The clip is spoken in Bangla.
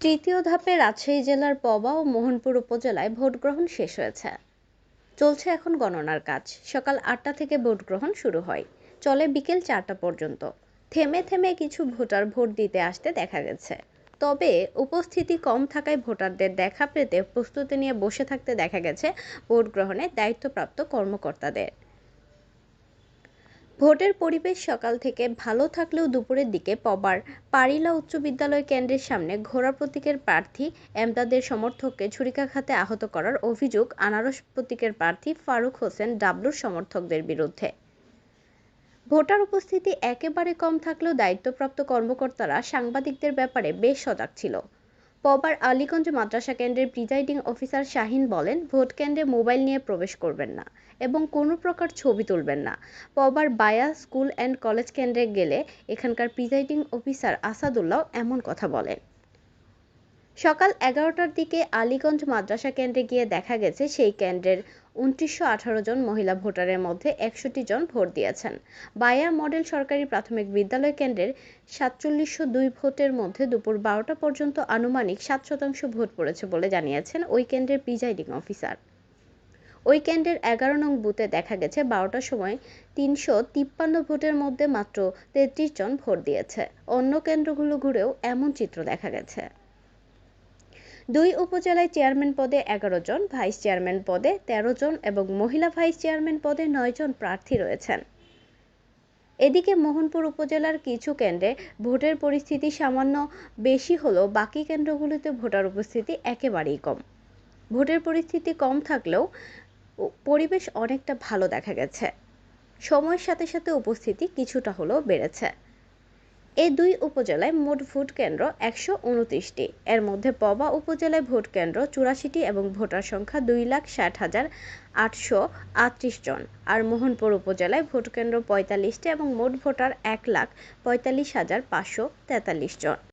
তৃতীয় ধাপে রাজশাহী জেলার পবা ও মোহনপুর উপজেলায় ভোট গ্রহণ শেষ হয়েছে। চলছে এখন গণনার কাজ। সকাল ৮টা থেকে ভোট গ্রহণ শুরু হয়, চলে বিকেল ৪টা পর্যন্ত। থেমে থেমে কিছু ভোটার ভোট দিতে আসতে দেখা গেছে, তবে উপস্থিতি কম থাকায় ভোটারদের দেখা পেতে প্রস্তুতি নিয়ে বসে থাকতে দেখা গেছে ভোট গ্রহণে দায়িত্বপ্রাপ্ত কর্মকর্তাদের। ভোটের পরিবেশ সকাল থেকে ভালো থাকলেও দুপুরের দিকে পবার পারিলা উচ্চ বিদ্যালয় কেন্দ্রের সামনে ঘোড়া প্রতীকের প্রার্থী এমদাদের সমর্থককে ছুরিকাঘাতে আহত করার অভিযোগ আনারস প্রতীকের প্রার্থী ফারুক হোসেন ডাবলুর সমর্থকদের বিরুদ্ধে। ভোটার উপস্থিতি একেবারে কম থাকলেও দায়িত্বপ্রাপ্ত কর্মকর্তারা সাংবাদিকদের ব্যাপারে বেশ সজাগ ছিল। পবার আলীগঞ্জ মাদ্রাসা কেন্দ্রের প্রিজাইডিং অফিসার শাহিন বলেন, ভোট কেন্দ্রে মোবাইল নিয়ে প্রবেশ করবেন না এবং কোনো প্রকার ছবি তুলবেন না। পবার বায়া স্কুল অ্যান্ড কলেজ কেন্দ্রে গেলে এখানকার প্রিজাইডিং অফিসার আসাদুল্লাহ এমন কথা বলেন। সকাল 11টার দিকে আলীগঞ্জ মাদ্রাসা কেন্দ্রে গিয়ে দেখা গেছে সেই কেন্দ্রের ২৯১৮ জন মহিলা ভোটারের মধ্যে ৬১ জন ভোট দিয়েছেন। বায়া মডেল সরকারি প্রাথমিক বিদ্যালয় কেন্দ্রের ৪৭০২ ভোটের মধ্যে দুপুর ১২টা পর্যন্ত আনুমানিক ৭% ভোট পড়েছে বলে জানিয়েছেন ওই কেন্দ্রের প্রিজাইডিং অফিসার। ওই কেন্দ্রের ১১ নং বুথে দেখা গেছে ১২টার সময় ৩৫৩ ভোটের মধ্যে মাত্র ৩৩ জন ভোট দিয়েছে। অন্য কেন্দ্রগুলো ঘুরেও এমন চিত্র দেখা গেছে। দুই উপজেলায় চেয়ারম্যান পদে ১১ জন, ভাইস চেয়ারম্যান পদে ১৩ জন এবং মহিলা ভাইস চেয়ারম্যান পদে ৯ জন প্রার্থী রয়েছেন। এদিকে মোহনপুর উপজেলার কিছু কেন্দ্রে ভোটের পরিস্থিতি সামান্য বেশি হলেও বাকি কেন্দ্রগুলোতে ভোটার উপস্থিতি একেবারেই কম। ভোটের পরিস্থিতি কম থাকলেও পরিবেশ অনেকটা ভালো দেখা গেছে। সময়ের সাথে সাথে উপস্থিতি কিছুটা হলেও বেড়েছে। এই দুই উপজেলায় মোট ভোট কেন্দ্র ১২৯টি। এর মধ্যে পবা উপজেলায় ভোট কেন্দ্র ৮৪টি এবং ভোটার সংখ্যা ২,৬০,৮৩৮ জন। আর মোহনপুর উপজেলায় ভোট কেন্দ্র ৪৫টি এবং মোট ভোটার ১,৪৫,৫৪৩ জন।